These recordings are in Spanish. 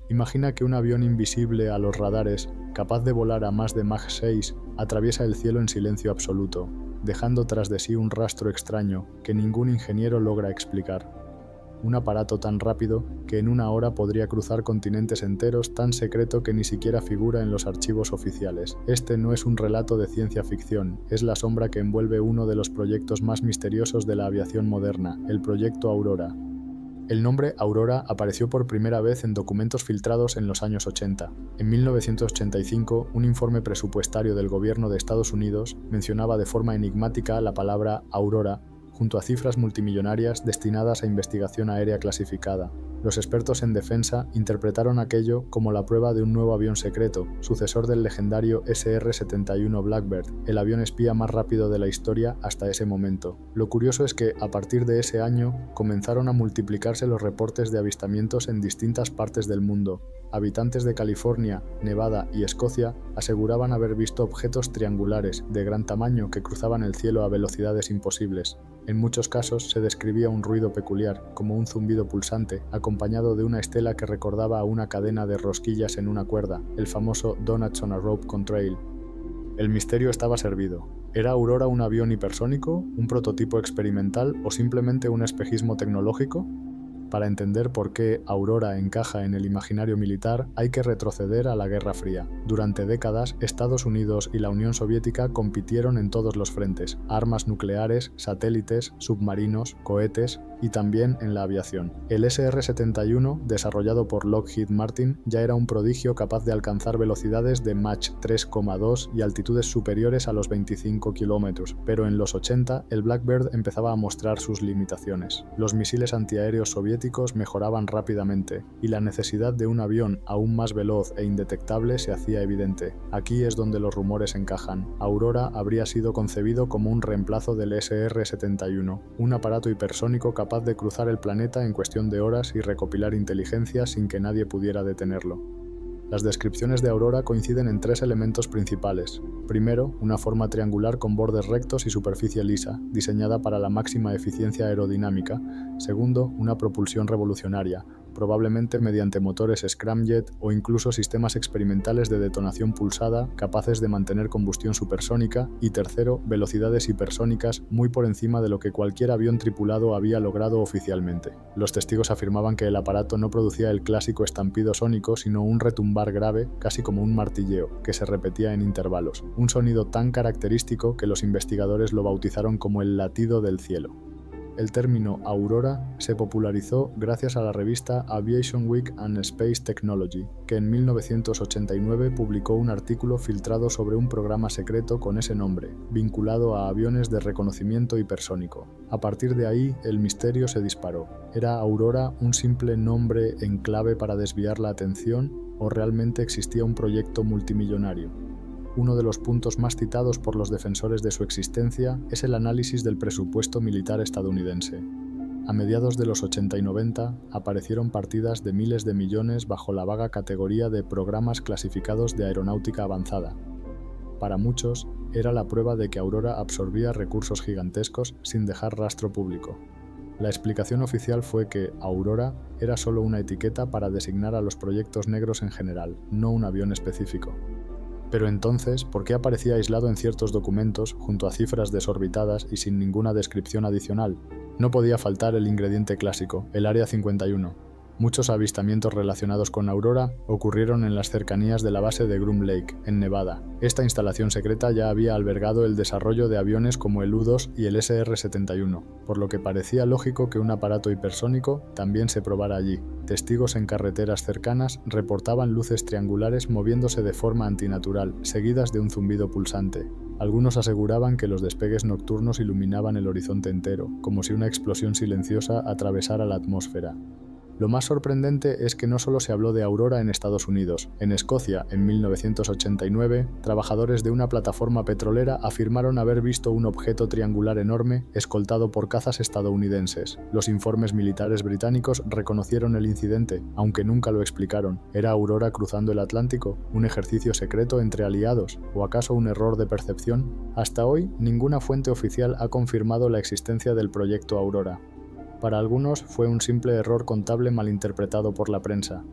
Imagina que un avión invisible a los radares, capaz de volar a más de Mach 6, atraviesa el cielo en silencio absoluto, dejando tras de sí un rastro extraño que ningún ingeniero logra explicar. Un aparato tan rápido que en una hora podría cruzar continentes enteros, tan secreto que ni siquiera figura en los archivos oficiales. Este no es un relato de ciencia ficción, es la sombra que envuelve uno de los proyectos más misteriosos de la aviación moderna, el proyecto Aurora. El nombre Aurora apareció por primera vez en documentos filtrados en los años 80. En 1985, un informe presupuestario del gobierno de Estados Unidos mencionaba de forma enigmática la palabra Aurora junto a cifras multimillonarias destinadas a investigación aérea clasificada. Los expertos en defensa interpretaron aquello como la prueba de un nuevo avión secreto, sucesor del legendario SR-71 Blackbird, el avión espía más rápido de la historia hasta ese momento. Lo curioso es que, a partir de ese año, comenzaron a multiplicarse los reportes de avistamientos en distintas partes del mundo. Habitantes de California, Nevada y Escocia aseguraban haber visto objetos triangulares de gran tamaño que cruzaban el cielo a velocidades imposibles. En muchos casos se describía un ruido peculiar, como un zumbido pulsante, acompañado de una estela que recordaba a una cadena de rosquillas en una cuerda, el famoso Donuts on a Rope Contrail. El misterio estaba servido. ¿Era Aurora un avión hipersónico, un prototipo experimental o simplemente un espejismo tecnológico? Para entender por qué Aurora encaja en el imaginario militar, hay que retroceder a la Guerra Fría. Durante décadas, Estados Unidos y la Unión Soviética compitieron en todos los frentes: armas nucleares, satélites, submarinos, cohetes y también en la aviación. El SR-71, desarrollado por Lockheed Martin, ya era un prodigio capaz de alcanzar velocidades de Mach 3,2 y altitudes superiores a los 25 kilómetros, pero en los 80 el Blackbird empezaba a mostrar sus limitaciones. Los misiles antiaéreos soviéticos mejoraban rápidamente, y la necesidad de un avión aún más veloz e indetectable se hacía evidente. Aquí es donde los rumores encajan. Aurora habría sido concebido como un reemplazo del SR-71, un aparato hipersónico capaz de cruzar el planeta en cuestión de horas y recopilar inteligencia sin que nadie pudiera detenerlo. Las descripciones de Aurora coinciden en tres elementos principales. Primero, una forma triangular con bordes rectos y superficie lisa, diseñada para la máxima eficiencia aerodinámica. Segundo, una propulsión revolucionaria, probablemente mediante motores scramjet o incluso sistemas experimentales de detonación pulsada capaces de mantener combustión supersónica. Y tercero, velocidades hipersónicas muy por encima de lo que cualquier avión tripulado había logrado oficialmente. Los testigos afirmaban que el aparato no producía el clásico estampido sónico, sino un retumbar grave, casi como un martilleo, que se repetía en intervalos. Un sonido tan característico que los investigadores lo bautizaron como el latido del cielo. El término Aurora se popularizó gracias a la revista Aviation Week and Space Technology, que en 1989 publicó un artículo filtrado sobre un programa secreto con ese nombre, vinculado a aviones de reconocimiento hipersónico. A partir de ahí, el misterio se disparó. ¿Era Aurora un simple nombre en clave para desviar la atención o realmente existía un proyecto multimillonario? Uno de los puntos más citados por los defensores de su existencia es el análisis del presupuesto militar estadounidense. A mediados de los 80 y 90 aparecieron partidas de miles de millones bajo la vaga categoría de programas clasificados de aeronáutica avanzada. Para muchos, era la prueba de que Aurora absorbía recursos gigantescos sin dejar rastro público. La explicación oficial fue que Aurora era solo una etiqueta para designar a los proyectos negros en general, no un avión específico. Pero entonces, ¿por qué aparecía aislado en ciertos documentos, junto a cifras desorbitadas y sin ninguna descripción adicional? No podía faltar el ingrediente clásico, el Área 51. Muchos avistamientos relacionados con Aurora ocurrieron en las cercanías de la base de Groom Lake, en Nevada. Esta instalación secreta ya había albergado el desarrollo de aviones como el U-2 y el SR-71, por lo que parecía lógico que un aparato hipersónico también se probara allí. Testigos en carreteras cercanas reportaban luces triangulares moviéndose de forma antinatural, seguidas de un zumbido pulsante. Algunos aseguraban que los despegues nocturnos iluminaban el horizonte entero, como si una explosión silenciosa atravesara la atmósfera. Lo más sorprendente es que no solo se habló de Aurora en Estados Unidos. En Escocia, en 1989, trabajadores de una plataforma petrolera afirmaron haber visto un objeto triangular enorme escoltado por cazas estadounidenses. Los informes militares británicos reconocieron el incidente, aunque nunca lo explicaron. ¿Era Aurora cruzando el Atlántico? ¿Un ejercicio secreto entre aliados? ¿O acaso un error de percepción? Hasta hoy, ninguna fuente oficial ha confirmado la existencia del proyecto Aurora. Para algunos fue un simple error contable malinterpretado por la prensa.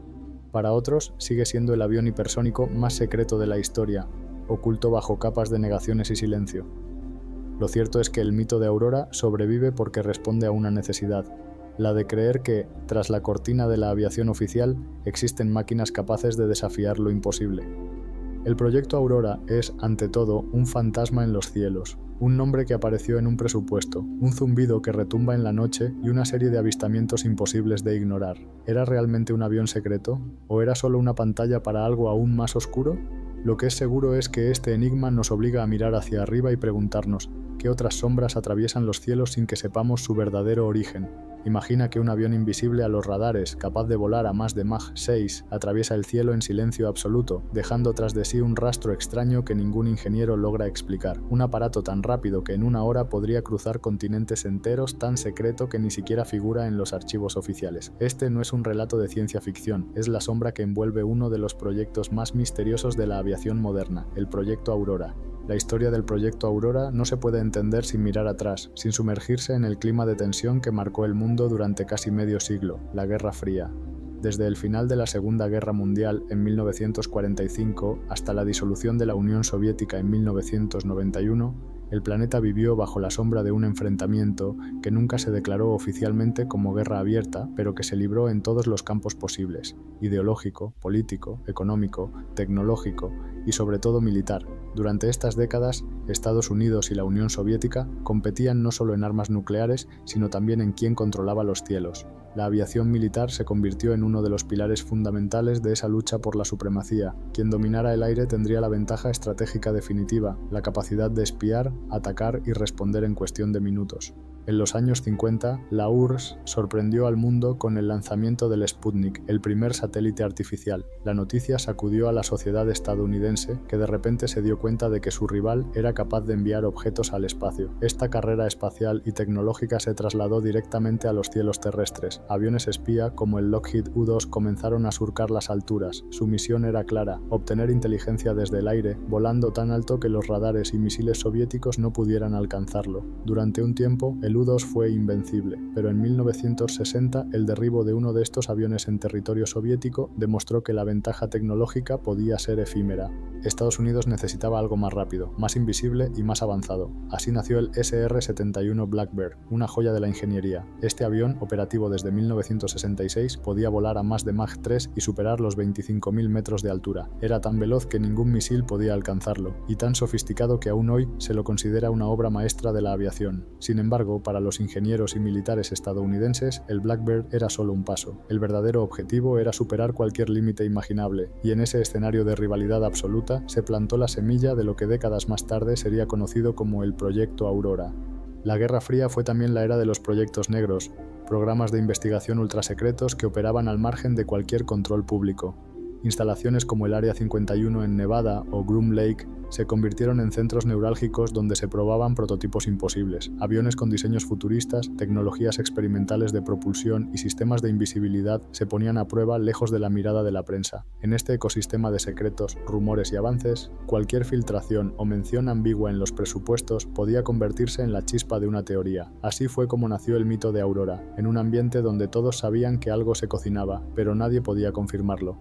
Para otros, sigue siendo el avión hipersónico más secreto de la historia, oculto bajo capas de negaciones y silencio. Lo cierto es que el mito de Aurora sobrevive porque responde a una necesidad, la de creer que, tras la cortina de la aviación oficial, existen máquinas capaces de desafiar lo imposible. El proyecto Aurora es, ante todo, un fantasma en los cielos, un nombre que apareció en un presupuesto, un zumbido que retumba en la noche y una serie de avistamientos imposibles de ignorar. ¿Era realmente un avión secreto? ¿O era solo una pantalla para algo aún más oscuro? Lo que es seguro es que este enigma nos obliga a mirar hacia arriba y preguntarnos qué otras sombras atraviesan los cielos sin que sepamos su verdadero origen. Imagina que un avión invisible a los radares, capaz de volar a más de Mach 6, atraviesa el cielo en silencio absoluto, dejando tras de sí un rastro extraño que ningún ingeniero logra explicar. Un aparato tan rápido que en una hora podría cruzar continentes enteros, tan secreto que ni siquiera figura en los archivos oficiales. Este no es un relato de ciencia ficción, es la sombra que envuelve uno de los proyectos más misteriosos de la aviación moderna, el proyecto Aurora. La historia del proyecto Aurora no se puede entender sin mirar atrás, sin sumergirse en el clima de tensión que marcó el mundo durante casi medio siglo, la Guerra Fría. Desde el final de la Segunda Guerra Mundial en 1945 hasta la disolución de la Unión Soviética en 1991, el planeta vivió bajo la sombra de un enfrentamiento que nunca se declaró oficialmente como guerra abierta, pero que se libró en todos los campos posibles: ideológico, político, económico, tecnológico y sobre todo militar. Durante estas décadas, Estados Unidos y la Unión Soviética competían no solo en armas nucleares, sino también en quién controlaba los cielos. La aviación militar se convirtió en uno de los pilares fundamentales de esa lucha por la supremacía. Quien dominara el aire tendría la ventaja estratégica definitiva, la capacidad de espiar, atacar y responder en cuestión de minutos. En los años 50, la URSS sorprendió al mundo con el lanzamiento del Sputnik, el primer satélite artificial. La noticia sacudió a la sociedad estadounidense, que de repente se dio cuenta de que su rival era capaz de enviar objetos al espacio. Esta carrera espacial y tecnológica se trasladó directamente a los cielos terrestres. Aviones espía como el Lockheed U-2 comenzaron a surcar las alturas. Su misión era clara: obtener inteligencia desde el aire, volando tan alto que los radares y misiles soviéticos no pudieran alcanzarlo. Durante un tiempo, el U-2 fue invencible, pero en 1960 el derribo de uno de estos aviones en territorio soviético demostró que la ventaja tecnológica podía ser efímera. Estados Unidos necesitaba algo más rápido, más invisible y más avanzado. Así nació el SR-71 Blackbird, una joya de la ingeniería. Este avión, operativo desde 1966, podía volar a más de Mach 3 y superar los 25.000 metros de altura. Era tan veloz que ningún misil podía alcanzarlo, y tan sofisticado que aún hoy se lo considera una obra maestra de la aviación. Sin embargo, para los ingenieros y militares estadounidenses, el Blackbird era solo un paso. El verdadero objetivo era superar cualquier límite imaginable, y en ese escenario de rivalidad absoluta se plantó la semilla de lo que décadas más tarde sería conocido como el Proyecto Aurora. La Guerra Fría fue también la era de los proyectos negros, programas de investigación ultrasecretos que operaban al margen de cualquier control público. Instalaciones como el Área 51 en Nevada o Groom Lake se convirtieron en centros neurálgicos donde se probaban prototipos imposibles, aviones con diseños futuristas, tecnologías experimentales de propulsión y sistemas de invisibilidad se ponían a prueba lejos de la mirada de la prensa. En este ecosistema de secretos, rumores y avances, cualquier filtración o mención ambigua en los presupuestos podía convertirse en la chispa de una teoría. Así fue como nació el mito de Aurora, en un ambiente donde todos sabían que algo se cocinaba, pero nadie podía confirmarlo.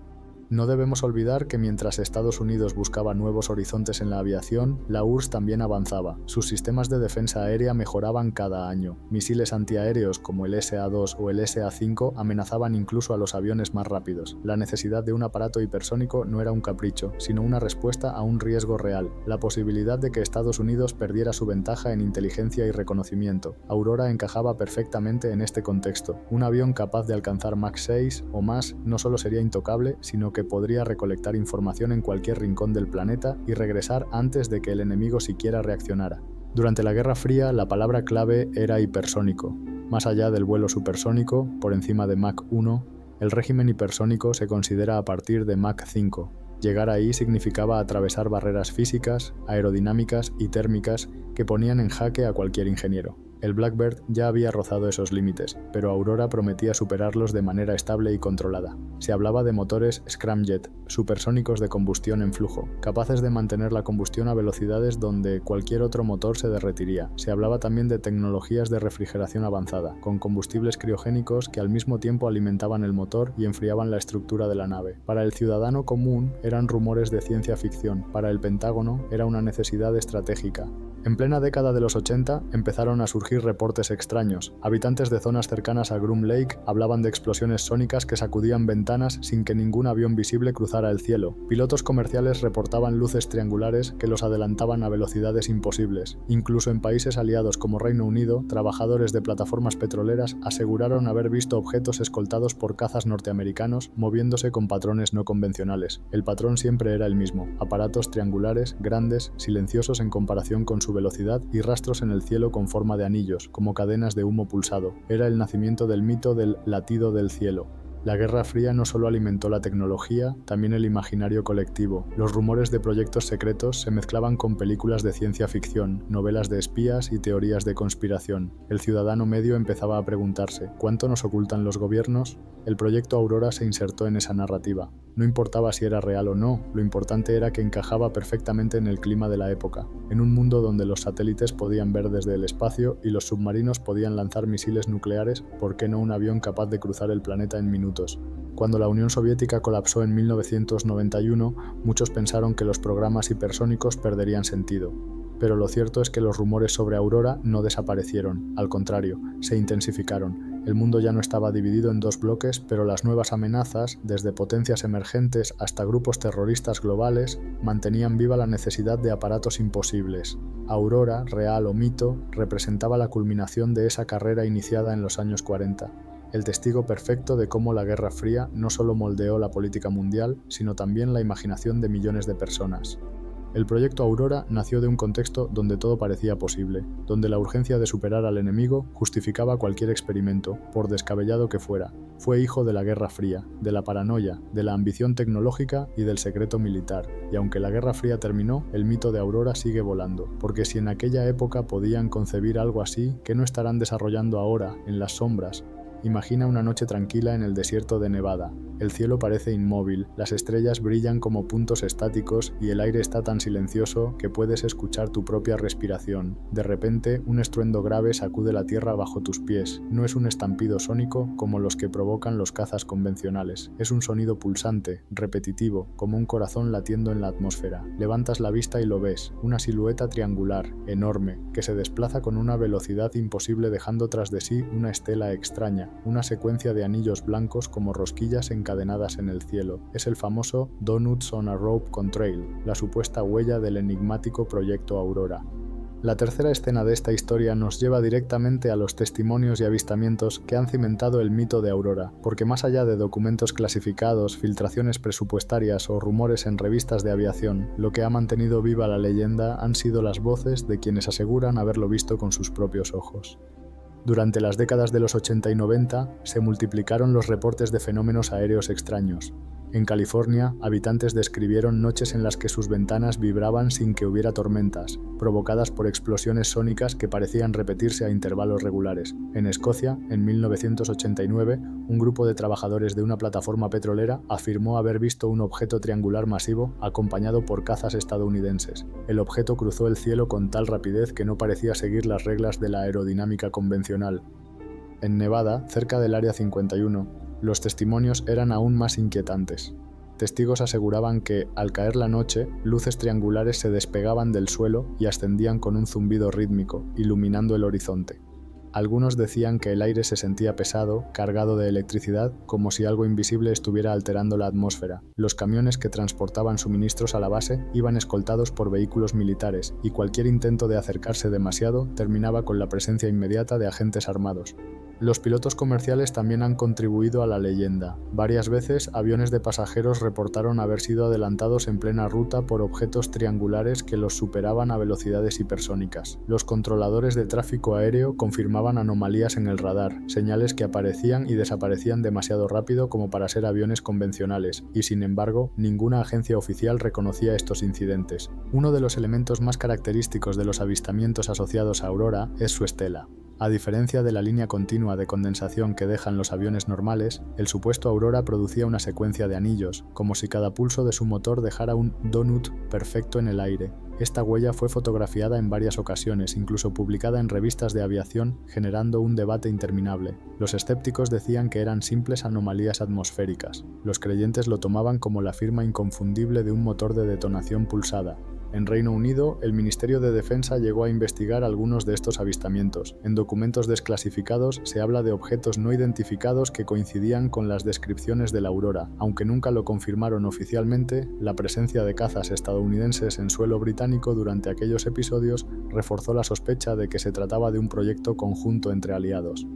No debemos olvidar que mientras Estados Unidos buscaba nuevos horizontes en la aviación, la URSS también avanzaba. Sus sistemas de defensa aérea mejoraban cada año. Misiles antiaéreos como el SA-2 o el SA-5 amenazaban incluso a los aviones más rápidos. La necesidad de un aparato hipersónico no era un capricho, sino una respuesta a un riesgo real: la posibilidad de que Estados Unidos perdiera su ventaja en inteligencia y reconocimiento. Aurora encajaba perfectamente en este contexto. Un avión capaz de alcanzar Mach 6 o más no solo sería intocable, sino que podría recolectar información en cualquier rincón del planeta y regresar antes de que el enemigo siquiera reaccionara. Durante la Guerra Fría, la palabra clave era hipersónico. Más allá del vuelo supersónico, por encima de Mach 1, el régimen hipersónico se considera a partir de Mach 5. Llegar ahí significaba atravesar barreras físicas, aerodinámicas y térmicas que ponían en jaque a cualquier ingeniero. El Blackbird ya había rozado esos límites, pero Aurora prometía superarlos de manera estable y controlada. Se hablaba de motores scramjet, supersónicos de combustión en flujo, capaces de mantener la combustión a velocidades donde cualquier otro motor se derretiría. Se hablaba también de tecnologías de refrigeración avanzada, con combustibles criogénicos que al mismo tiempo alimentaban el motor y enfriaban la estructura de la nave. Para el ciudadano común eran rumores de ciencia ficción, para el Pentágono era una necesidad estratégica. En plena década de los 80 empezaron a surgir reportes extraños. Habitantes de zonas cercanas a Groom Lake hablaban de explosiones sónicas que sacudían ventanas sin que ningún avión visible cruzara el cielo. Pilotos comerciales reportaban luces triangulares que los adelantaban a velocidades imposibles. Incluso en países aliados como Reino Unido, trabajadores de plataformas petroleras aseguraron haber visto objetos escoltados por cazas norteamericanos moviéndose con patrones no convencionales. El patrón siempre era el mismo: aparatos triangulares, grandes, silenciosos en comparación con su velocidad y rastros en el cielo con forma de anillos, como cadenas de humo pulsado. Era el nacimiento del mito del latido del cielo. La Guerra Fría no solo alimentó la tecnología, también el imaginario colectivo. Los rumores de proyectos secretos se mezclaban con películas de ciencia ficción, novelas de espías y teorías de conspiración. El ciudadano medio empezaba a preguntarse: ¿cuánto nos ocultan los gobiernos? El proyecto Aurora se insertó en esa narrativa. No importaba si era real o no, lo importante era que encajaba perfectamente en el clima de la época. En un mundo donde los satélites podían ver desde el espacio y los submarinos podían lanzar misiles nucleares, ¿por qué no un avión capaz de cruzar el planeta en minutos? Cuando la Unión Soviética colapsó en 1991, muchos pensaron que los programas hipersónicos perderían sentido. Pero lo cierto es que los rumores sobre Aurora no desaparecieron, al contrario, se intensificaron. El mundo ya no estaba dividido en dos bloques, pero las nuevas amenazas, desde potencias emergentes hasta grupos terroristas globales, mantenían viva la necesidad de aparatos imposibles. Aurora, real o mito, representaba la culminación de esa carrera iniciada en los años 40. El testigo perfecto de cómo la Guerra Fría no solo moldeó la política mundial, sino también la imaginación de millones de personas. El proyecto Aurora nació de un contexto donde todo parecía posible, donde la urgencia de superar al enemigo justificaba cualquier experimento, por descabellado que fuera. Fue hijo de la Guerra Fría, de la paranoia, de la ambición tecnológica y del secreto militar. Y aunque la Guerra Fría terminó, el mito de Aurora sigue volando, porque si en aquella época podían concebir algo así, ¿qué no estarán desarrollando ahora, en las sombras? Imagina una noche tranquila en el desierto de Nevada. El cielo parece inmóvil, las estrellas brillan como puntos estáticos y el aire está tan silencioso que puedes escuchar tu propia respiración. De repente, un estruendo grave sacude la tierra bajo tus pies. No es un estampido sónico como los que provocan los cazas convencionales. Es un sonido pulsante, repetitivo, como un corazón latiendo en la atmósfera. Levantas la vista y lo ves, una silueta triangular, enorme, que se desplaza con una velocidad imposible dejando tras de sí una estela extraña. Una secuencia de anillos blancos como rosquillas encadenadas en el cielo. Es el famoso Donuts on a Rope Contrail, la supuesta huella del enigmático proyecto Aurora. La tercera escena de esta historia nos lleva directamente a los testimonios y avistamientos que han cimentado el mito de Aurora, porque más allá de documentos clasificados, filtraciones presupuestarias o rumores en revistas de aviación, lo que ha mantenido viva la leyenda han sido las voces de quienes aseguran haberlo visto con sus propios ojos. Durante las décadas de los 80 y 90 se multiplicaron los reportes de fenómenos aéreos extraños. En California, habitantes describieron noches en las que sus ventanas vibraban sin que hubiera tormentas, provocadas por explosiones sónicas que parecían repetirse a intervalos regulares. En Escocia, en 1989, un grupo de trabajadores de una plataforma petrolera afirmó haber visto un objeto triangular masivo acompañado por cazas estadounidenses. El objeto cruzó el cielo con tal rapidez que no parecía seguir las reglas de la aerodinámica convencional. En Nevada, cerca del Área 51, los testimonios eran aún más inquietantes. Testigos aseguraban que, al caer la noche, luces triangulares se despegaban del suelo y ascendían con un zumbido rítmico, iluminando el horizonte. Algunos decían que el aire se sentía pesado, cargado de electricidad, como si algo invisible estuviera alterando la atmósfera. Los camiones que transportaban suministros a la base iban escoltados por vehículos militares, y cualquier intento de acercarse demasiado terminaba con la presencia inmediata de agentes armados. Los pilotos comerciales también han contribuido a la leyenda. Varias veces, aviones de pasajeros reportaron haber sido adelantados en plena ruta por objetos triangulares que los superaban a velocidades hipersónicas. Los controladores de tráfico aéreo confirmaban anomalías en el radar, señales que aparecían y desaparecían demasiado rápido como para ser aviones convencionales, y sin embargo, ninguna agencia oficial reconocía estos incidentes. Uno de los elementos más característicos de los avistamientos asociados a Aurora es su estela. A diferencia de la línea continua de condensación que dejan los aviones normales, el supuesto Aurora producía una secuencia de anillos, como si cada pulso de su motor dejara un donut perfecto en el aire. Esta huella fue fotografiada en varias ocasiones, incluso publicada en revistas de aviación, generando un debate interminable. Los escépticos decían que eran simples anomalías atmosféricas. Los creyentes lo tomaban como la firma inconfundible de un motor de detonación pulsada. En Reino Unido, el Ministerio de Defensa llegó a investigar algunos de estos avistamientos. En documentos desclasificados se habla de objetos no identificados que coincidían con las descripciones de la aurora. Aunque nunca lo confirmaron oficialmente, la presencia de cazas estadounidenses en suelo británico durante aquellos episodios reforzó la sospecha de que se trataba de un proyecto conjunto entre aliados.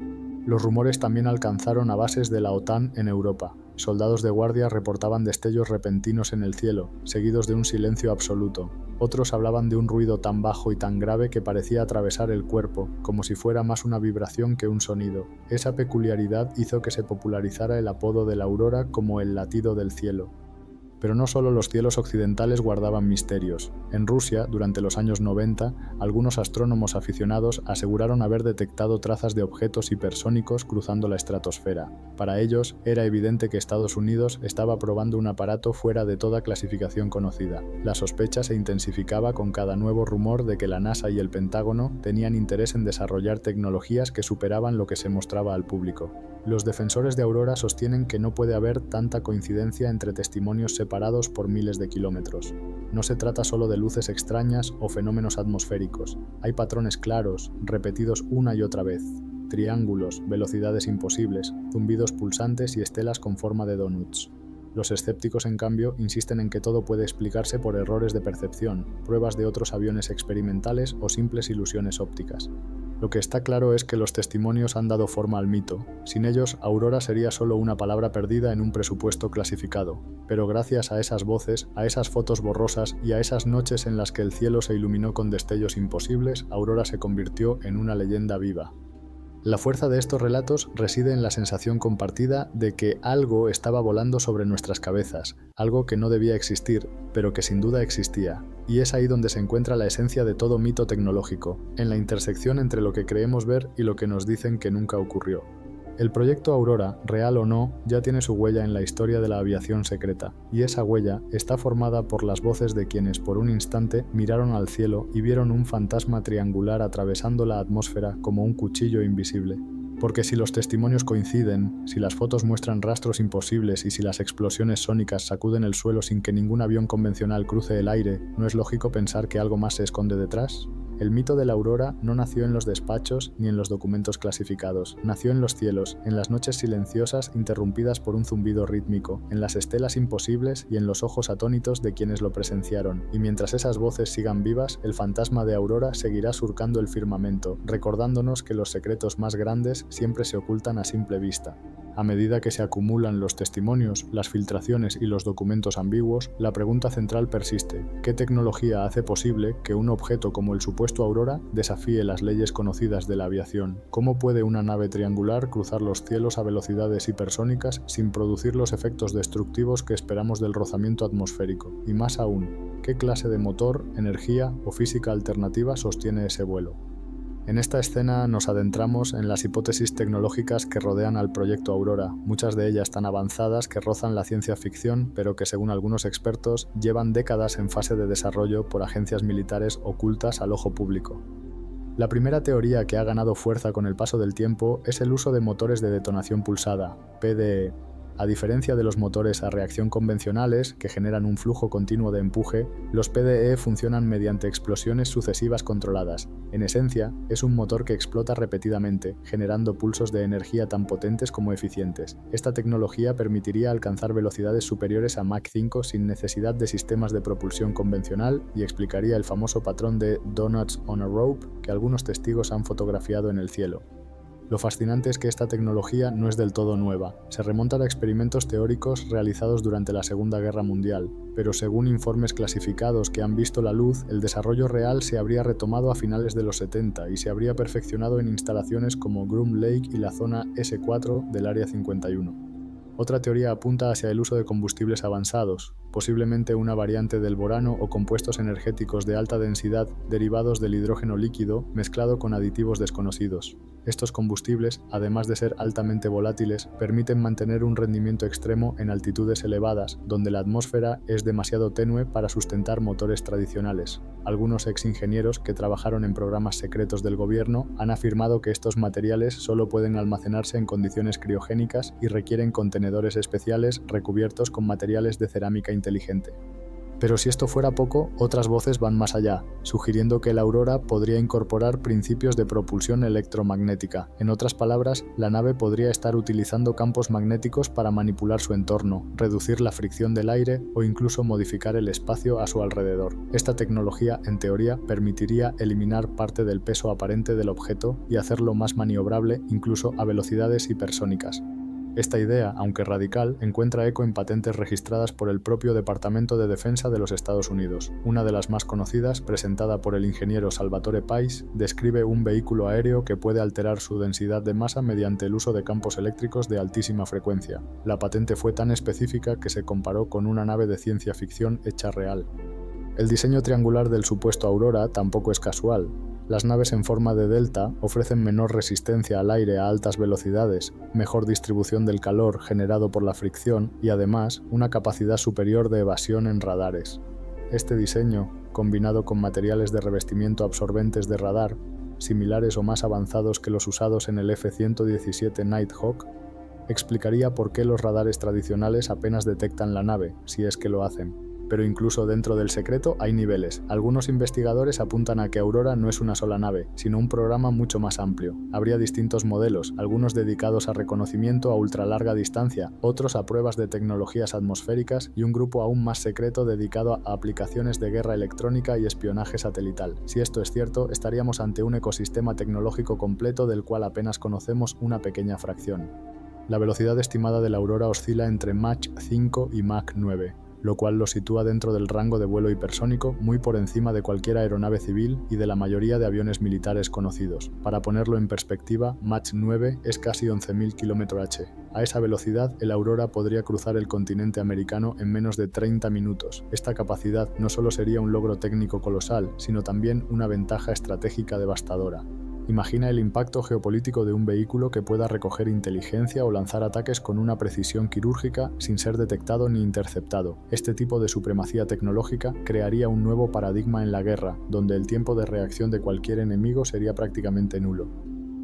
Los rumores también alcanzaron a bases de la OTAN en Europa. Soldados de guardia reportaban destellos repentinos en el cielo, seguidos de un silencio absoluto. Otros hablaban de un ruido tan bajo y tan grave que parecía atravesar el cuerpo, como si fuera más una vibración que un sonido. Esa peculiaridad hizo que se popularizara el apodo de la aurora como el latido del cielo. Pero no solo los cielos occidentales guardaban misterios. En Rusia, durante los años 90, algunos astrónomos aficionados aseguraron haber detectado trazas de objetos hipersónicos cruzando la estratosfera. Para ellos, era evidente que Estados Unidos estaba probando un aparato fuera de toda clasificación conocida. La sospecha se intensificaba con cada nuevo rumor de que la NASA y el Pentágono tenían interés en desarrollar tecnologías que superaban lo que se mostraba al público. Los defensores de Aurora sostienen que no puede haber tanta coincidencia entre testimonios separados por miles de kilómetros. No se trata solo de luces extrañas o fenómenos atmosféricos. Hay patrones claros, repetidos una y otra vez. Triángulos, velocidades imposibles, zumbidos pulsantes y estelas con forma de donuts. Los escépticos, en cambio, insisten en que todo puede explicarse por errores de percepción, pruebas de otros aviones experimentales o simples ilusiones ópticas. Lo que está claro es que los testimonios han dado forma al mito. Sin ellos, Aurora sería solo una palabra perdida en un presupuesto clasificado. Pero gracias a esas voces, a esas fotos borrosas y a esas noches en las que el cielo se iluminó con destellos imposibles, Aurora se convirtió en una leyenda viva. La fuerza de estos relatos reside en la sensación compartida de que algo estaba volando sobre nuestras cabezas, algo que no debía existir, pero que sin duda existía. Y es ahí donde se encuentra la esencia de todo mito tecnológico, en la intersección entre lo que creemos ver y lo que nos dicen que nunca ocurrió. El proyecto Aurora, real o no, ya tiene su huella en la historia de la aviación secreta, y esa huella está formada por las voces de quienes por un instante miraron al cielo y vieron un fantasma triangular atravesando la atmósfera como un cuchillo invisible. Porque si los testimonios coinciden, si las fotos muestran rastros imposibles y si las explosiones sónicas sacuden el suelo sin que ningún avión convencional cruce el aire, ¿no es lógico pensar que algo más se esconde detrás? El mito de la aurora no nació en los despachos ni en los documentos clasificados, nació en los cielos, en las noches silenciosas interrumpidas por un zumbido rítmico, en las estelas imposibles y en los ojos atónitos de quienes lo presenciaron, y mientras esas voces sigan vivas, el fantasma de Aurora seguirá surcando el firmamento, recordándonos que los secretos más grandes siempre se ocultan a simple vista. A medida que se acumulan los testimonios, las filtraciones y los documentos ambiguos, la pregunta central persiste: ¿qué tecnología hace posible que un objeto como el supuesto Aurora desafíe las leyes conocidas de la aviación? ¿Cómo puede una nave triangular cruzar los cielos a velocidades hipersónicas sin producir los efectos destructivos que esperamos del rozamiento atmosférico? Y más aún, ¿qué clase de motor, energía o física alternativa sostiene ese vuelo? En esta escena nos adentramos en las hipótesis tecnológicas que rodean al proyecto Aurora, muchas de ellas tan avanzadas que rozan la ciencia ficción, pero que según algunos expertos llevan décadas en fase de desarrollo por agencias militares ocultas al ojo público. La primera teoría que ha ganado fuerza con el paso del tiempo es el uso de motores de detonación pulsada, PDE. A diferencia de los motores a reacción convencionales, que generan un flujo continuo de empuje, los PDE funcionan mediante explosiones sucesivas controladas. En esencia, es un motor que explota repetidamente, generando pulsos de energía tan potentes como eficientes. Esta tecnología permitiría alcanzar velocidades superiores a Mach 5 sin necesidad de sistemas de propulsión convencional y explicaría el famoso patrón de "donuts on a rope" que algunos testigos han fotografiado en el cielo. Lo fascinante es que esta tecnología no es del todo nueva. Se remonta a experimentos teóricos realizados durante la Segunda Guerra Mundial, pero según informes clasificados que han visto la luz, el desarrollo real se habría retomado a finales de los 70 y se habría perfeccionado en instalaciones como Groom Lake y la zona S4 del Área 51. Otra teoría apunta hacia el uso de combustibles avanzados, posiblemente una variante del borano o compuestos energéticos de alta densidad derivados del hidrógeno líquido mezclado con aditivos desconocidos. Estos combustibles, además de ser altamente volátiles, permiten mantener un rendimiento extremo en altitudes elevadas, donde la atmósfera es demasiado tenue para sustentar motores tradicionales. Algunos ex-ingenieros que trabajaron en programas secretos del gobierno han afirmado que estos materiales solo pueden almacenarse en condiciones criogénicas y requieren contenedores especiales recubiertos con materiales de cerámica inteligente. Pero si esto fuera poco, otras voces van más allá, sugiriendo que la Aurora podría incorporar principios de propulsión electromagnética. En otras palabras, la nave podría estar utilizando campos magnéticos para manipular su entorno, reducir la fricción del aire o incluso modificar el espacio a su alrededor. Esta tecnología, en teoría, permitiría eliminar parte del peso aparente del objeto y hacerlo más maniobrable incluso a velocidades hipersónicas. Esta idea, aunque radical, encuentra eco en patentes registradas por el propio Departamento de Defensa de los Estados Unidos. Una de las más conocidas, presentada por el ingeniero Salvatore Pais, describe un vehículo aéreo que puede alterar su densidad de masa mediante el uso de campos eléctricos de altísima frecuencia. La patente fue tan específica que se comparó con una nave de ciencia ficción hecha real. El diseño triangular del supuesto Aurora tampoco es casual. Las naves en forma de delta ofrecen menor resistencia al aire a altas velocidades, mejor distribución del calor generado por la fricción y además una capacidad superior de evasión en radares. Este diseño, combinado con materiales de revestimiento absorbentes de radar, similares o más avanzados que los usados en el F-117 Nighthawk, explicaría por qué los radares tradicionales apenas detectan la nave, si es que lo hacen. Pero incluso dentro del secreto hay niveles. Algunos investigadores apuntan a que Aurora no es una sola nave, sino un programa mucho más amplio. Habría distintos modelos, algunos dedicados a reconocimiento a ultralarga distancia, otros a pruebas de tecnologías atmosféricas y un grupo aún más secreto dedicado a aplicaciones de guerra electrónica y espionaje satelital. Si esto es cierto, estaríamos ante un ecosistema tecnológico completo del cual apenas conocemos una pequeña fracción. La velocidad estimada de la Aurora oscila entre Mach 5 y Mach 9. Lo cual lo sitúa dentro del rango de vuelo hipersónico muy por encima de cualquier aeronave civil y de la mayoría de aviones militares conocidos. Para ponerlo en perspectiva, Mach 9 es casi 11.000 km/h. A esa velocidad, el Aurora podría cruzar el continente americano en menos de 30 minutos. Esta capacidad no solo sería un logro técnico colosal, sino también una ventaja estratégica devastadora. Imagina el impacto geopolítico de un vehículo que pueda recoger inteligencia o lanzar ataques con una precisión quirúrgica sin ser detectado ni interceptado. Este tipo de supremacía tecnológica crearía un nuevo paradigma en la guerra, donde el tiempo de reacción de cualquier enemigo sería prácticamente nulo.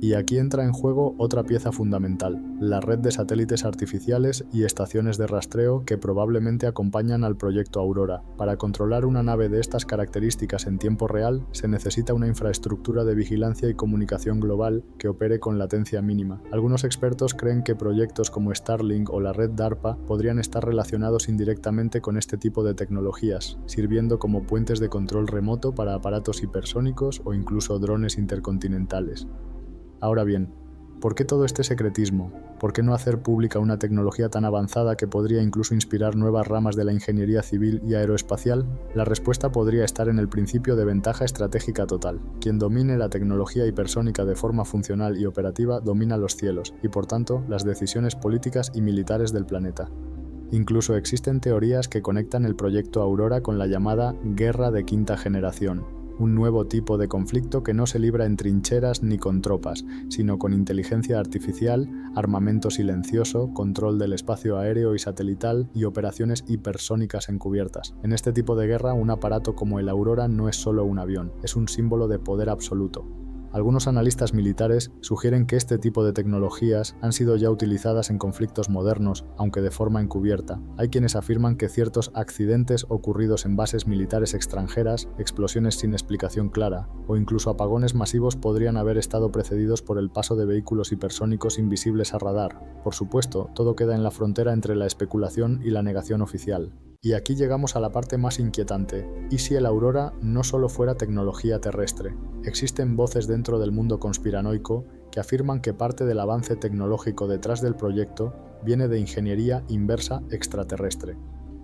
Y aquí entra en juego otra pieza fundamental, la red de satélites artificiales y estaciones de rastreo que probablemente acompañan al proyecto Aurora. Para controlar una nave de estas características en tiempo real, se necesita una infraestructura de vigilancia y comunicación global que opere con latencia mínima. Algunos expertos creen que proyectos como Starlink o la red DARPA podrían estar relacionados indirectamente con este tipo de tecnologías, sirviendo como puentes de control remoto para aparatos hipersónicos o incluso drones intercontinentales. Ahora bien, ¿por qué todo este secretismo? ¿Por qué no hacer pública una tecnología tan avanzada que podría incluso inspirar nuevas ramas de la ingeniería civil y aeroespacial? La respuesta podría estar en el principio de ventaja estratégica total. Quien domine la tecnología hipersónica de forma funcional y operativa domina los cielos y, por tanto, las decisiones políticas y militares del planeta. Incluso existen teorías que conectan el proyecto Aurora con la llamada Guerra de Quinta Generación. Un nuevo tipo de conflicto que no se libra en trincheras ni con tropas, sino con inteligencia artificial, armamento silencioso, control del espacio aéreo y satelital y operaciones hipersónicas encubiertas. En este tipo de guerra, un aparato como el Aurora no es solo un avión, es un símbolo de poder absoluto. Algunos analistas militares sugieren que este tipo de tecnologías han sido ya utilizadas en conflictos modernos, aunque de forma encubierta. Hay quienes afirman que ciertos accidentes ocurridos en bases militares extranjeras, explosiones sin explicación clara, o incluso apagones masivos podrían haber estado precedidos por el paso de vehículos hipersónicos invisibles a radar. Por supuesto, todo queda en la frontera entre la especulación y la negación oficial. Y aquí llegamos a la parte más inquietante. ¿Y si el Aurora no solo fuera tecnología terrestre? Existen voces dentro del mundo conspiranoico que afirman que parte del avance tecnológico detrás del proyecto viene de ingeniería inversa extraterrestre.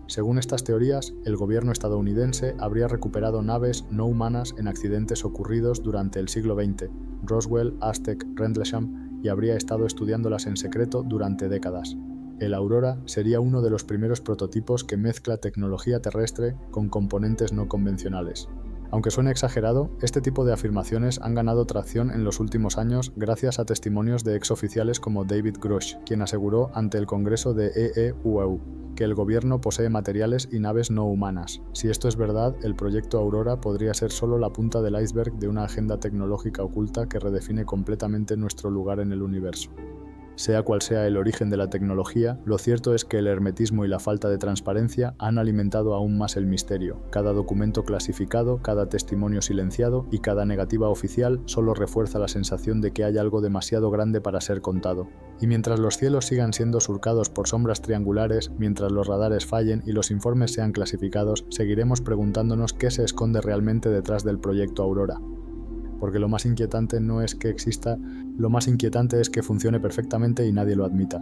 Según estas teorías, el gobierno estadounidense habría recuperado naves no humanas en accidentes ocurridos durante el siglo XX, Roswell, Aztec, Rendlesham, y habría estado estudiándolas en secreto durante décadas. El Aurora sería uno de los primeros prototipos que mezcla tecnología terrestre con componentes no convencionales. Aunque suene exagerado, este tipo de afirmaciones han ganado tracción en los últimos años gracias a testimonios de exoficiales como David Grush, quien aseguró ante el Congreso de EEUEU que el gobierno posee materiales y naves no humanas. Si esto es verdad, el proyecto Aurora podría ser solo la punta del iceberg de una agenda tecnológica oculta que redefine completamente nuestro lugar en el universo. Sea cual sea el origen de la tecnología, lo cierto es que el hermetismo y la falta de transparencia han alimentado aún más el misterio. Cada documento clasificado, cada testimonio silenciado y cada negativa oficial solo refuerza la sensación de que hay algo demasiado grande para ser contado. Y mientras los cielos sigan siendo surcados por sombras triangulares, mientras los radares fallen y los informes sean clasificados, seguiremos preguntándonos qué se esconde realmente detrás del proyecto Aurora. Porque lo más inquietante no es que exista, lo más inquietante es que funcione perfectamente y nadie lo admita.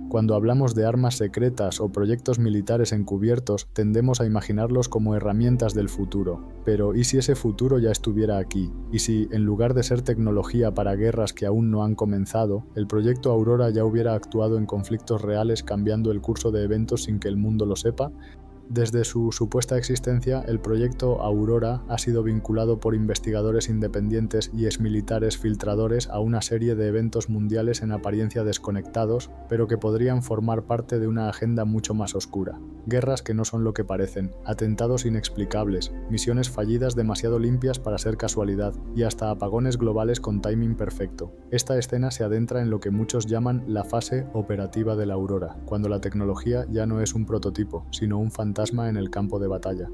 Cuando hablamos de armas secretas o proyectos militares encubiertos, tendemos a imaginarlos como herramientas del futuro. Pero ¿y si ese futuro ya estuviera aquí? ¿Y si, en lugar de ser tecnología para guerras que aún no han comenzado, el proyecto Aurora ya hubiera actuado en conflictos reales cambiando el curso de eventos sin que el mundo lo sepa? Desde su supuesta existencia, el proyecto Aurora ha sido vinculado por investigadores independientes y exmilitares filtradores a una serie de eventos mundiales en apariencia desconectados, pero que podrían formar parte de una agenda mucho más oscura. Guerras que no son lo que parecen, atentados inexplicables, misiones fallidas demasiado limpias para ser casualidad, y hasta apagones globales con timing perfecto. Esta escena se adentra en lo que muchos llaman la fase operativa de la Aurora, cuando la tecnología ya no es un prototipo, sino un fantasma en el campo de batalla.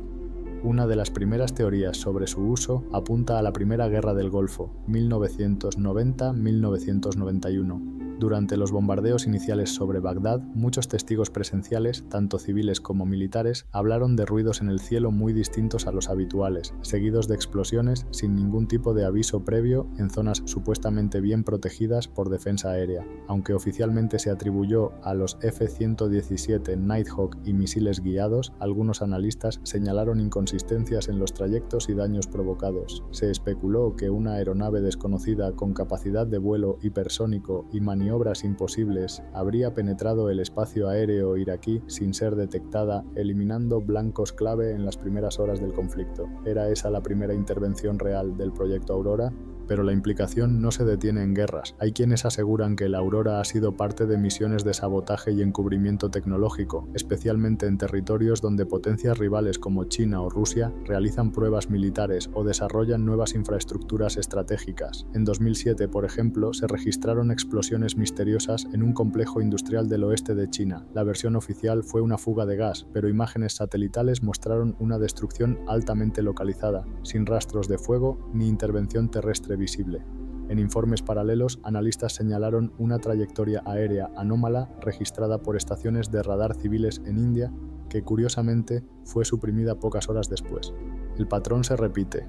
Una de las primeras teorías sobre su uso apunta a la Primera Guerra del Golfo, 1990-1991. Durante los bombardeos iniciales sobre Bagdad, muchos testigos presenciales, tanto civiles como militares, hablaron de ruidos en el cielo muy distintos a los habituales, seguidos de explosiones sin ningún tipo de aviso previo en zonas supuestamente bien protegidas por defensa aérea. Aunque oficialmente se atribuyó a los F-117 Nighthawk y misiles guiados, algunos analistas señalaron inconsistencias en los trayectos y daños provocados. Se especuló que una aeronave desconocida con capacidad de vuelo hipersónico y maniobras imposibles habría penetrado el espacio aéreo iraquí sin ser detectada, eliminando blancos clave en las primeras horas del conflicto. ¿Era esa la primera intervención real del proyecto Aurora? Pero la implicación no se detiene en guerras. Hay quienes aseguran que la Aurora ha sido parte de misiones de sabotaje y encubrimiento tecnológico, especialmente en territorios donde potencias rivales como China o Rusia realizan pruebas militares o desarrollan nuevas infraestructuras estratégicas. En 2007, por ejemplo, se registraron explosiones misteriosas en un complejo industrial del oeste de China. La versión oficial fue una fuga de gas, pero imágenes satelitales mostraron una destrucción altamente localizada, sin rastros de fuego ni intervención terrestre visible. En informes paralelos, analistas señalaron una trayectoria aérea anómala registrada por estaciones de radar civiles en India que curiosamente fue suprimida pocas horas después. El patrón se repite.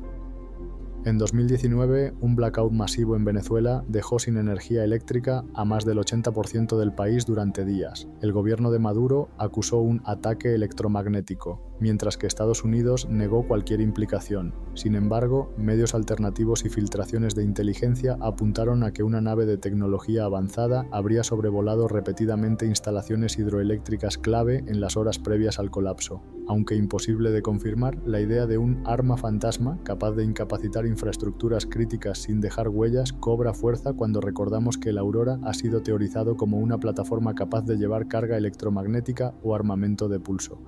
En 2019, un blackout masivo en Venezuela dejó sin energía eléctrica a más del 80% del país durante días. El gobierno de Maduro acusó un ataque electromagnético, mientras que Estados Unidos negó cualquier implicación. Sin embargo, medios alternativos y filtraciones de inteligencia apuntaron a que una nave de tecnología avanzada habría sobrevolado repetidamente instalaciones hidroeléctricas clave en las horas previas al colapso. Aunque imposible de confirmar, la idea de un arma fantasma capaz de incapacitar infraestructuras críticas sin dejar huellas cobra fuerza cuando recordamos que el Aurora ha sido teorizado como una plataforma capaz de llevar carga electromagnética o armamento de pulso.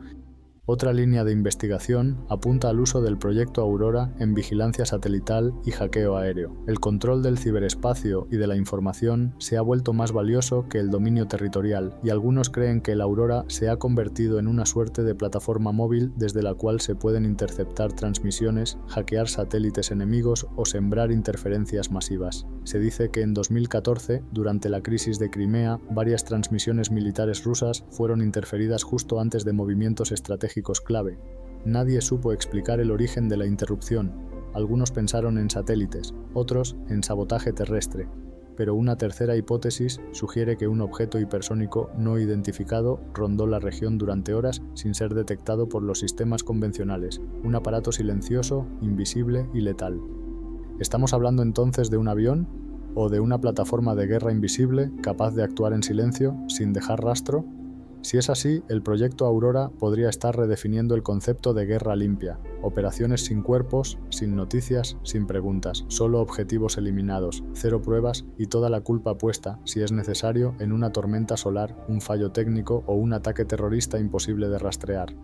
Otra línea de investigación apunta al uso del proyecto Aurora en vigilancia satelital y hackeo aéreo. El control del ciberespacio y de la información se ha vuelto más valioso que el dominio territorial, y algunos creen que el Aurora se ha convertido en una suerte de plataforma móvil desde la cual se pueden interceptar transmisiones, hackear satélites enemigos o sembrar interferencias masivas. Se dice que en 2014, durante la crisis de Crimea, varias transmisiones militares rusas fueron interferidas justo antes de movimientos estratégicos clave. Nadie supo explicar el origen de la interrupción. Algunos pensaron en satélites, otros en sabotaje terrestre, pero una tercera hipótesis sugiere que un objeto hipersónico no identificado rondó la región durante horas sin ser detectado por los sistemas convencionales, un aparato silencioso, invisible y letal. ¿Estamos hablando entonces de un avión o de una plataforma de guerra invisible capaz de actuar en silencio, sin dejar rastro? Si es así, el proyecto Aurora podría estar redefiniendo el concepto de guerra limpia, operaciones sin cuerpos, sin noticias, sin preguntas, solo objetivos eliminados, cero pruebas y toda la culpa puesta, si es necesario, en una tormenta solar, un fallo técnico o un ataque terrorista imposible de rastrear.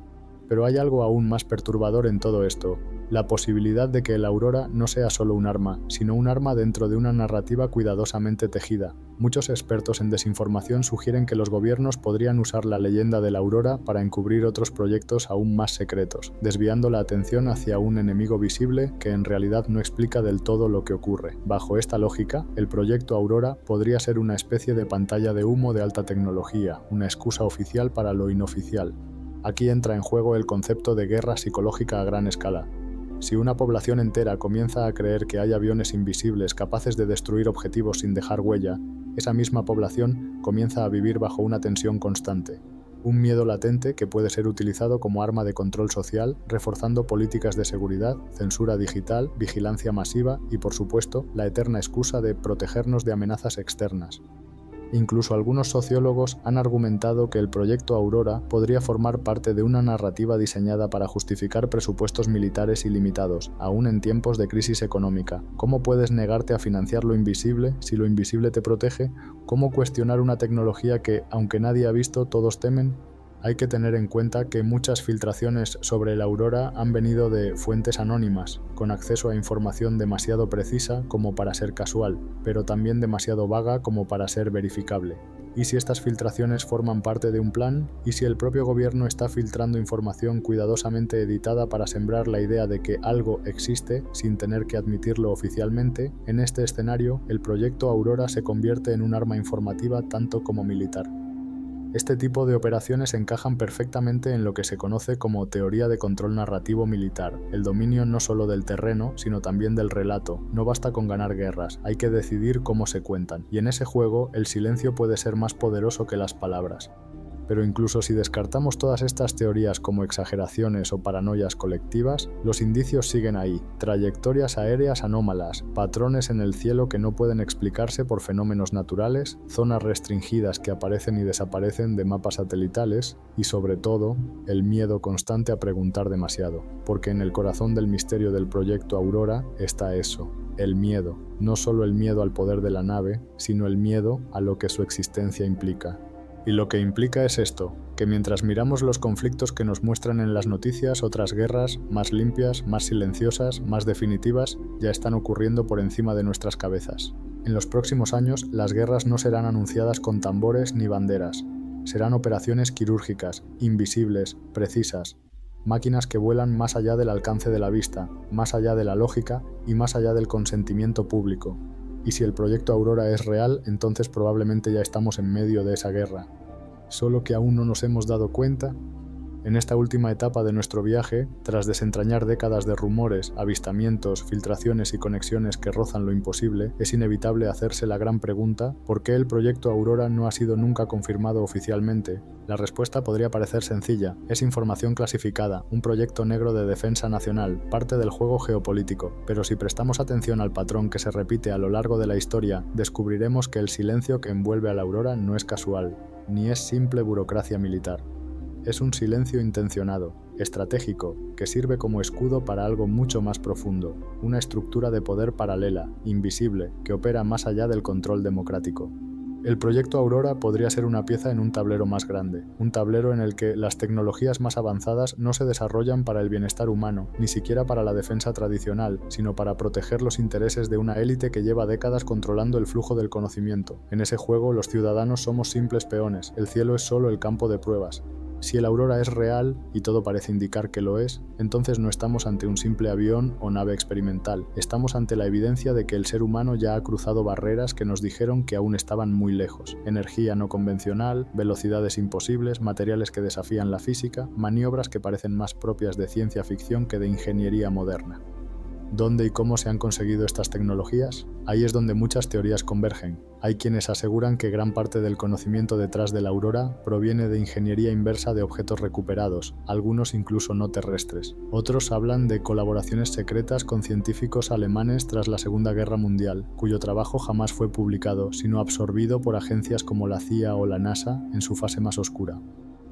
Pero hay algo aún más perturbador en todo esto, la posibilidad de que el Aurora no sea solo un arma, sino un arma dentro de una narrativa cuidadosamente tejida. Muchos expertos en desinformación sugieren que los gobiernos podrían usar la leyenda del Aurora para encubrir otros proyectos aún más secretos, desviando la atención hacia un enemigo visible que en realidad no explica del todo lo que ocurre. Bajo esta lógica, el proyecto Aurora podría ser una especie de pantalla de humo de alta tecnología, una excusa oficial para lo inoficial. Aquí entra en juego el concepto de guerra psicológica a gran escala. Si una población entera comienza a creer que hay aviones invisibles capaces de destruir objetivos sin dejar huella, esa misma población comienza a vivir bajo una tensión constante. Un miedo latente que puede ser utilizado como arma de control social, reforzando políticas de seguridad, censura digital, vigilancia masiva y, por supuesto, la eterna excusa de protegernos de amenazas externas. Incluso algunos sociólogos han argumentado que el proyecto Aurora podría formar parte de una narrativa diseñada para justificar presupuestos militares ilimitados, aún en tiempos de crisis económica. ¿Cómo puedes negarte a financiar lo invisible si lo invisible te protege? ¿Cómo cuestionar una tecnología que, aunque nadie ha visto, todos temen? Hay que tener en cuenta que muchas filtraciones sobre el Aurora han venido de fuentes anónimas, con acceso a información demasiado precisa como para ser casual, pero también demasiado vaga como para ser verificable. ¿Y si estas filtraciones forman parte de un plan? ¿Y si el propio gobierno está filtrando información cuidadosamente editada para sembrar la idea de que algo existe sin tener que admitirlo oficialmente? En este escenario, el proyecto Aurora se convierte en un arma informativa tanto como militar. Este tipo de operaciones encajan perfectamente en lo que se conoce como teoría de control narrativo militar, el dominio no solo del terreno, sino también del relato. No basta con ganar guerras, hay que decidir cómo se cuentan, y en ese juego el silencio puede ser más poderoso que las palabras. Pero incluso si descartamos todas estas teorías como exageraciones o paranoias colectivas, los indicios siguen ahí, trayectorias aéreas anómalas, patrones en el cielo que no pueden explicarse por fenómenos naturales, zonas restringidas que aparecen y desaparecen de mapas satelitales, y sobre todo, el miedo constante a preguntar demasiado, porque en el corazón del misterio del proyecto Aurora está eso, el miedo, no solo el miedo al poder de la nave, sino el miedo a lo que su existencia implica. Y lo que implica es esto, que mientras miramos los conflictos que nos muestran en las noticias, otras guerras, más limpias, más silenciosas, más definitivas, ya están ocurriendo por encima de nuestras cabezas. En los próximos años, las guerras no serán anunciadas con tambores ni banderas. Serán operaciones quirúrgicas, invisibles, precisas. Máquinas que vuelan más allá del alcance de la vista, más allá de la lógica y más allá del consentimiento público. Y si el proyecto Aurora es real, entonces probablemente ya estamos en medio de esa guerra. Solo que aún no nos hemos dado cuenta. En esta última etapa de nuestro viaje, tras desentrañar décadas de rumores, avistamientos, filtraciones y conexiones que rozan lo imposible, es inevitable hacerse la gran pregunta: ¿por qué el proyecto Aurora no ha sido nunca confirmado oficialmente? La respuesta podría parecer sencilla: es información clasificada, un proyecto negro de defensa nacional, parte del juego geopolítico. Pero si prestamos atención al patrón que se repite a lo largo de la historia, descubriremos que el silencio que envuelve a la Aurora no es casual, ni es simple burocracia militar. Es un silencio intencionado, estratégico, que sirve como escudo para algo mucho más profundo, una estructura de poder paralela, invisible, que opera más allá del control democrático. El proyecto Aurora podría ser una pieza en un tablero más grande, un tablero en el que las tecnologías más avanzadas no se desarrollan para el bienestar humano, ni siquiera para la defensa tradicional, sino para proteger los intereses de una élite que lleva décadas controlando el flujo del conocimiento. En ese juego, los ciudadanos somos simples peones, el cielo es solo el campo de pruebas. Si el Aurora es real, y todo parece indicar que lo es, entonces no estamos ante un simple avión o nave experimental, estamos ante la evidencia de que el ser humano ya ha cruzado barreras que nos dijeron que aún estaban muy lejos. Energía no convencional, velocidades imposibles, materiales que desafían la física, maniobras que parecen más propias de ciencia ficción que de ingeniería moderna. ¿Dónde y cómo se han conseguido estas tecnologías? Ahí es donde muchas teorías convergen. Hay quienes aseguran que gran parte del conocimiento detrás de la Aurora proviene de ingeniería inversa de objetos recuperados, algunos incluso no terrestres. Otros hablan de colaboraciones secretas con científicos alemanes tras la Segunda Guerra Mundial, cuyo trabajo jamás fue publicado, sino absorbido por agencias como la CIA o la NASA en su fase más oscura.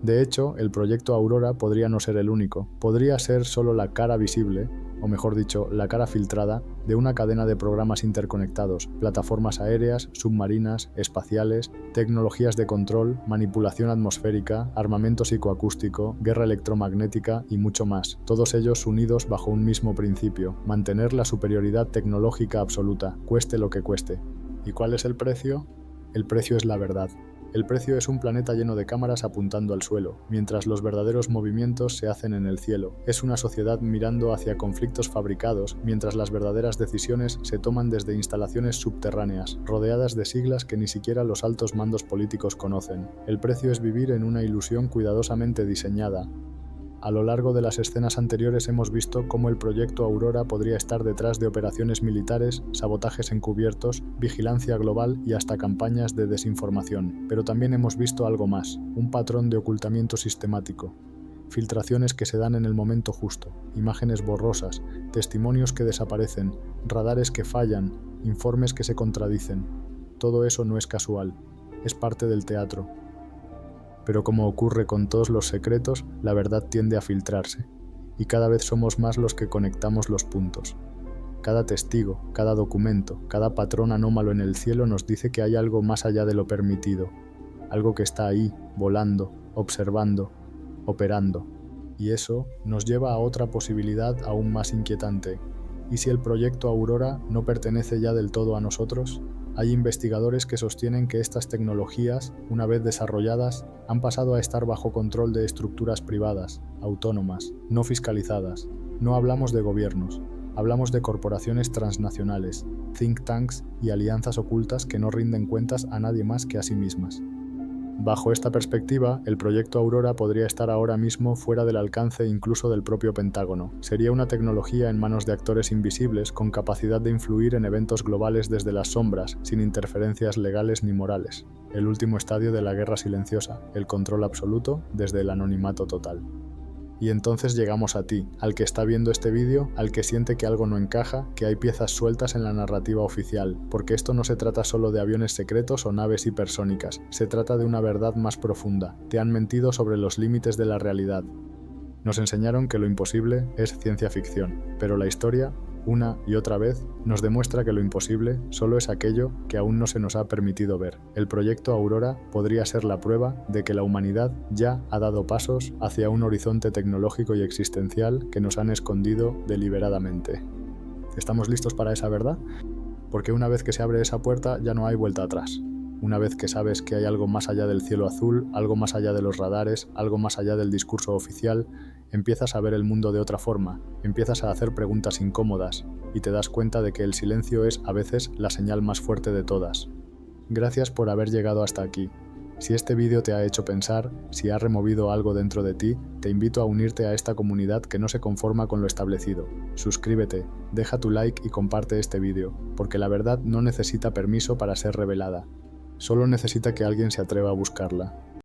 De hecho, el proyecto Aurora podría no ser el único, podría ser solo la cara visible, o mejor dicho, la cara filtrada, de una cadena de programas interconectados, plataformas aéreas, submarinas, espaciales, tecnologías de control, manipulación atmosférica, armamento psicoacústico, guerra electromagnética y mucho más, todos ellos unidos bajo un mismo principio: mantener la superioridad tecnológica absoluta, cueste lo que cueste. ¿Y cuál es el precio? El precio es la verdad. El precio es un planeta lleno de cámaras apuntando al suelo, mientras los verdaderos movimientos se hacen en el cielo. Es una sociedad mirando hacia conflictos fabricados, mientras las verdaderas decisiones se toman desde instalaciones subterráneas, rodeadas de siglas que ni siquiera los altos mandos políticos conocen. El precio es vivir en una ilusión cuidadosamente diseñada. A lo largo de las escenas anteriores hemos visto cómo el proyecto Aurora podría estar detrás de operaciones militares, sabotajes encubiertos, vigilancia global y hasta campañas de desinformación. Pero también hemos visto algo más, un patrón de ocultamiento sistemático. Filtraciones que se dan en el momento justo, imágenes borrosas, testimonios que desaparecen, radares que fallan, informes que se contradicen. Todo eso no es casual, es parte del teatro. Pero como ocurre con todos los secretos, la verdad tiende a filtrarse, y cada vez somos más los que conectamos los puntos. Cada testigo, cada documento, cada patrón anómalo en el cielo nos dice que hay algo más allá de lo permitido, algo que está ahí, volando, observando, operando. Y eso nos lleva a otra posibilidad aún más inquietante. ¿Y si el proyecto Aurora no pertenece ya del todo a nosotros? Hay investigadores que sostienen que estas tecnologías, una vez desarrolladas, han pasado a estar bajo control de estructuras privadas, autónomas, no fiscalizadas. No hablamos de gobiernos, hablamos de corporaciones transnacionales, think tanks y alianzas ocultas que no rinden cuentas a nadie más que a sí mismas. Bajo esta perspectiva, el proyecto Aurora podría estar ahora mismo fuera del alcance incluso del propio Pentágono. Sería una tecnología en manos de actores invisibles con capacidad de influir en eventos globales desde las sombras, sin interferencias legales ni morales. El último estadio de la guerra silenciosa, el control absoluto desde el anonimato total. Y entonces llegamos a ti, al que está viendo este vídeo, al que siente que algo no encaja, que hay piezas sueltas en la narrativa oficial, porque esto no se trata solo de aviones secretos o naves hipersónicas, se trata de una verdad más profunda. Te han mentido sobre los límites de la realidad. Nos enseñaron que lo imposible es ciencia ficción, pero la historia, una y otra vez, nos demuestra que lo imposible solo es aquello que aún no se nos ha permitido ver. El proyecto Aurora podría ser la prueba de que la humanidad ya ha dado pasos hacia un horizonte tecnológico y existencial que nos han escondido deliberadamente. ¿Estamos listos para esa verdad? Porque una vez que se abre esa puerta ya no hay vuelta atrás. Una vez que sabes que hay algo más allá del cielo azul, algo más allá de los radares, algo más allá del discurso oficial, empiezas a ver el mundo de otra forma, empiezas a hacer preguntas incómodas y te das cuenta de que el silencio es a veces la señal más fuerte de todas. Gracias por haber llegado hasta aquí. Si este vídeo te ha hecho pensar, si ha removido algo dentro de ti, te invito a unirte a esta comunidad que no se conforma con lo establecido. Suscríbete, deja tu like y comparte este vídeo, porque la verdad no necesita permiso para ser revelada. Solo necesita que alguien se atreva a buscarla.